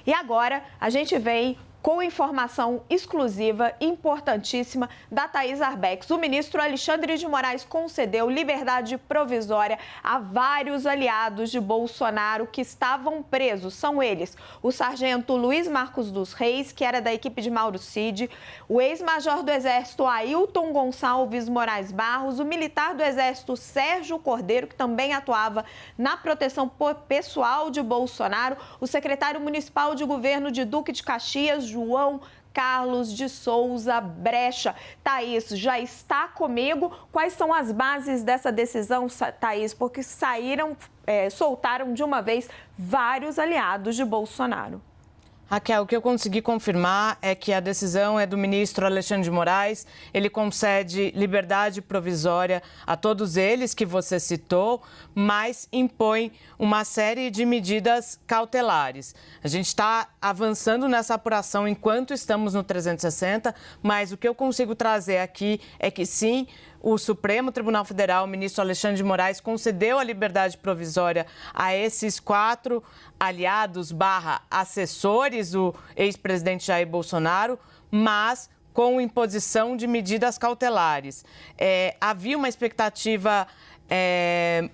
E agora a gente vem com informação exclusiva, importantíssima, da Thaís Arbex. O ministro Alexandre de Moraes concedeu liberdade provisória a vários aliados de Bolsonaro que estavam presos. São eles: o sargento Luiz Marcos dos Reis, que era da equipe de Mauro Cid, o ex-major do Exército Ailton Gonçalves Moraes Barros, o militar do Exército Sérgio Cordeiro, que também atuava na proteção pessoal de Bolsonaro, o secretário municipal de governo de Duque de Caxias, João Carlos de Souza Brecha. Thaís, já está comigo. Quais são as bases dessa decisão, Thaís? Porque soltaram de uma vez vários aliados de Bolsonaro. Raquel, o que eu consegui confirmar é que a decisão é do ministro Alexandre de Moraes. Ele concede liberdade provisória a todos eles que você citou, mas impõe uma série de medidas cautelares. A gente está avançando nessa apuração enquanto estamos no 360, mas o que eu consigo trazer aqui é que sim, o Supremo Tribunal Federal, o ministro Alexandre de Moraes, concedeu a liberdade provisória a esses 4 aliados / assessores do ex-presidente Jair Bolsonaro, mas com imposição de medidas cautelares. Havia uma expectativa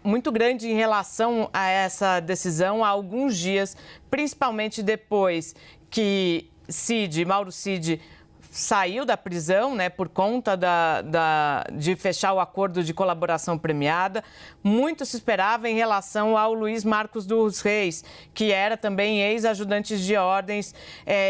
muito grande em relação a essa decisão há alguns dias, principalmente depois que Mauro Cid saiu da prisão, por conta de fechar o acordo de colaboração premiada. Muito se esperava em relação ao Luiz Marcos dos Reis, que era também ex-ajudante de ordens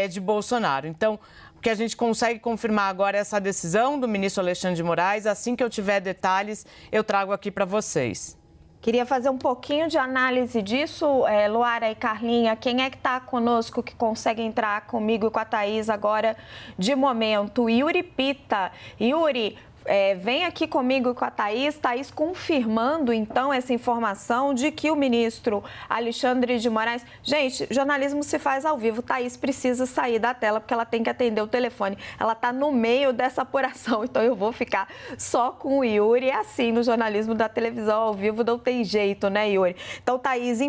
de Bolsonaro. Então, o que a gente consegue confirmar agora é essa decisão do ministro Alexandre de Moraes. Assim que eu tiver detalhes, eu trago aqui para vocês. Queria fazer um pouquinho de análise disso, Luara e Carlinha. Quem é que está conosco, que consegue entrar comigo e com a Thaís agora de momento? Yuri Pita. Yuri, vem aqui comigo e com a Thaís. Thaís confirmando, então, essa informação de que o ministro Alexandre de Moraes... Gente, jornalismo se faz ao vivo. Thaís precisa sair da tela porque ela tem que atender o telefone. Ela está no meio dessa apuração, então eu vou ficar só com o Yuri. É assim, no jornalismo da televisão ao vivo não tem jeito, né, Yuri? Então, Thaís,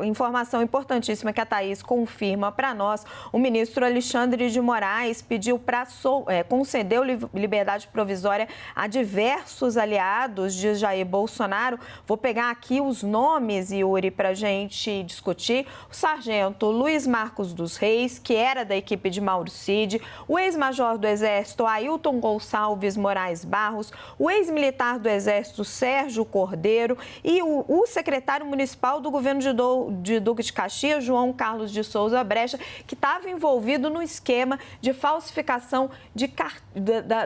informação importantíssima que a Thaís confirma para nós. O ministro Alexandre de Moraes pediu concedeu liberdade provisória a diversos aliados de Jair Bolsonaro. Vou pegar aqui os nomes, Yuri, para a gente discutir. O sargento Luiz Marcos dos Reis, que era da equipe de Mauro Cid, o ex-major do Exército Ailton Gonçalves Moraes Barros, o ex-militar do Exército Sérgio Cordeiro e o secretário municipal do governo de Duque de Caxias, João Carlos de Souza Brecha, que estava envolvido no esquema de falsificação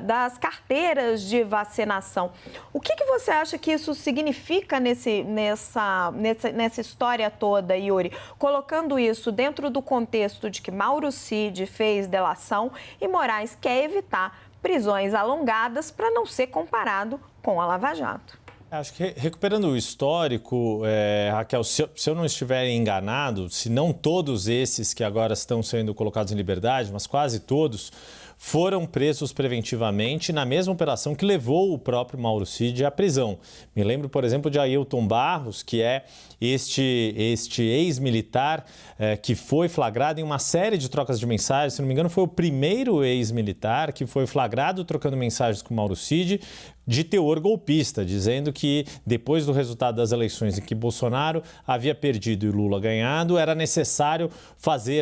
das carteiras de vacinação. O que você acha que isso significa nessa história toda, Yuri? Colocando isso dentro do contexto de que Mauro Cid fez delação e Moraes quer evitar prisões alongadas para não ser comparado com a Lava Jato. Acho que recuperando o histórico, Raquel, se eu não estiver enganado, se não todos esses que agora estão sendo colocados em liberdade, mas quase todos, foram presos preventivamente na mesma operação que levou o próprio Mauro Cid à prisão. Me lembro, por exemplo, de Ailton Barros, que é este ex-militar que foi flagrado em uma série de trocas de mensagens. Se não me engano, foi o primeiro ex-militar que foi flagrado trocando mensagens com Mauro Cid, de teor golpista, dizendo que depois do resultado das eleições em que Bolsonaro havia perdido e Lula ganhado, era necessário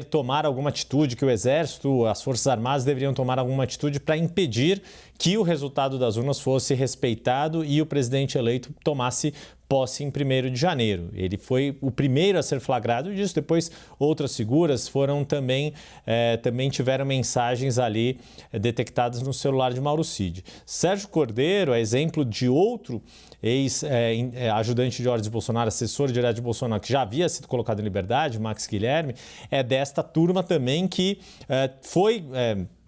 tomar alguma atitude, que o Exército, as Forças Armadas deveriam tomar alguma atitude para impedir que o resultado das urnas fosse respeitado e o presidente eleito tomasse posse em 1º de janeiro. Ele foi o primeiro a ser flagrado disso. Depois, outras figuras também tiveram mensagens ali detectadas no celular de Mauro Cid. Sérgio Cordeiro é exemplo de outro ex-ajudante de ordens de Bolsonaro, assessor direto de Bolsonaro, que já havia sido colocado em liberdade, Max Guilherme, é desta turma também que foi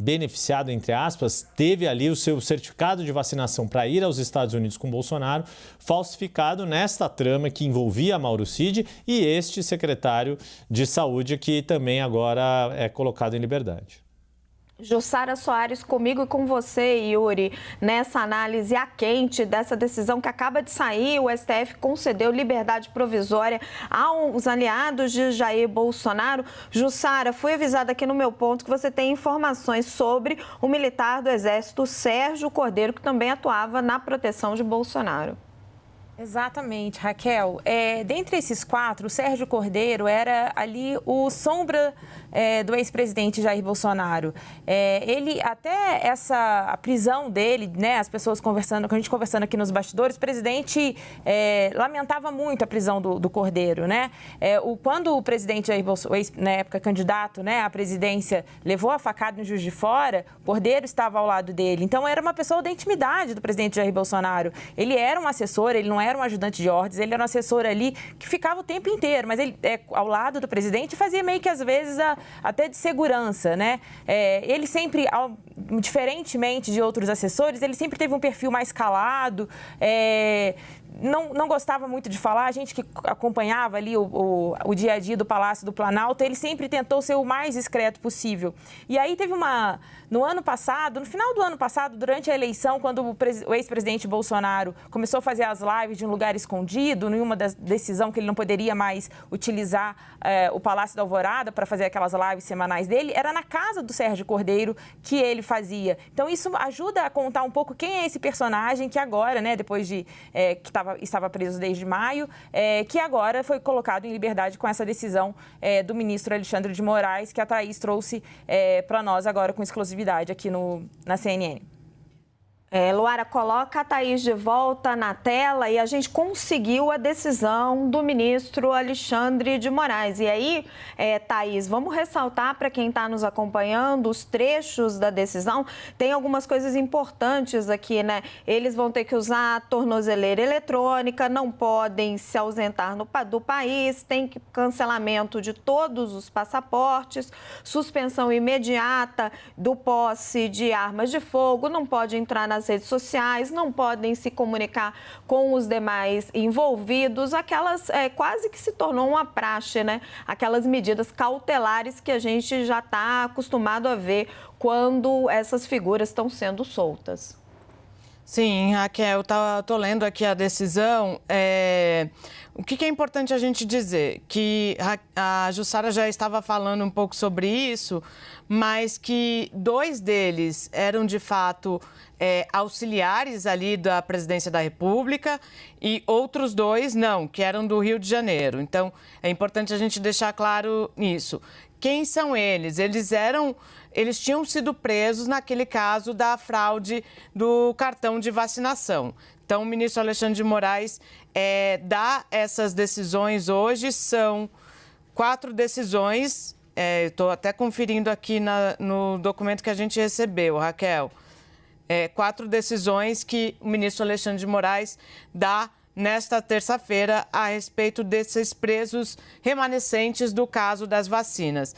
beneficiado, entre aspas, teve ali o seu certificado de vacinação para ir aos Estados Unidos com Bolsonaro, falsificado nesta trama que envolvia Mauro Cid e este secretário de saúde que também agora é colocado em liberdade. Jussara Soares, comigo e com você, Yuri, nessa análise a quente dessa decisão que acaba de sair, o STF concedeu liberdade provisória aos aliados de Jair Bolsonaro. Jussara, fui avisada aqui no meu ponto que você tem informações sobre o militar do Exército Sérgio Cordeiro, que também atuava na proteção de Bolsonaro. Exatamente, Raquel. Dentre esses 4, o Sérgio Cordeiro era ali o sombra do ex-presidente Jair Bolsonaro. Ele, até a prisão dele, né, as pessoas conversando, com a gente conversando aqui nos bastidores, o presidente lamentava muito a prisão do Cordeiro, né? Quando o presidente Jair Bolsonaro, na época candidato, né, à presidência, levou a facada no Juiz de Fora, Cordeiro estava ao lado dele. Então, era uma pessoa da intimidade do presidente Jair Bolsonaro. Ele era um assessor, ele não era um ajudante de ordens, ele era um assessor ali que ficava o tempo inteiro, mas ele ao lado do presidente fazia meio que às vezes até de segurança, né? Ele sempre, diferentemente de outros assessores, ele sempre teve um perfil mais calado, não gostava muito de falar. A gente que acompanhava ali o dia a dia do Palácio do Planalto, ele sempre tentou ser o mais discreto possível. E aí teve no ano passado, no final do ano passado, durante a eleição, quando o ex-presidente Bolsonaro começou a fazer as lives de um lugar escondido, nenhuma decisão que ele não poderia mais utilizar o Palácio da Alvorada para fazer aquelas lives semanais dele, era na casa do Sérgio Cordeiro que ele fazia. Então, isso ajuda a contar um pouco quem é esse personagem que agora, né, depois de que estava preso desde maio, que agora foi colocado em liberdade com essa decisão do ministro Alexandre de Moraes, que a Thaís trouxe para nós agora com exclusividade aqui na CNN. Luara, coloca a Thaís de volta na tela e a gente conseguiu a decisão do ministro Alexandre de Moraes. E aí, Thaís, vamos ressaltar para quem está nos acompanhando os trechos da decisão. Tem algumas coisas importantes aqui, né? Eles vão ter que usar a tornozeleira eletrônica, não podem se ausentar do país, tem cancelamento de todos os passaportes, suspensão imediata do posse de armas de fogo, não pode entrar nas redes sociais, não podem se comunicar com os demais envolvidos, quase que se tornou uma praxe, né? Aquelas medidas cautelares que a gente já está acostumado a ver quando essas figuras estão sendo soltas. Sim, Raquel, estou lendo aqui a decisão. O que é importante a gente dizer? Que a Jussara já estava falando um pouco sobre isso, mas que 2 deles eram, de fato, auxiliares ali da Presidência da República e outros 2 não, que eram do Rio de Janeiro. Então, é importante a gente deixar claro isso. Quem são eles? Eles tinham sido presos naquele caso da fraude do cartão de vacinação. Então, o ministro Alexandre de Moraes dá essas decisões hoje, são 4 decisões, estou até conferindo aqui no documento que a gente recebeu, Raquel. 4 decisões que o ministro Alexandre de Moraes dá nesta terça-feira a respeito desses presos remanescentes do caso das vacinas.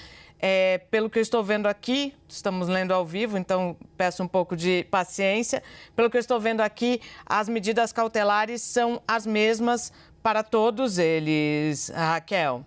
Pelo que eu estou vendo aqui, estamos lendo ao vivo, então peço um pouco de paciência. Pelo que eu estou vendo aqui, as medidas cautelares são as mesmas para todos eles, Raquel.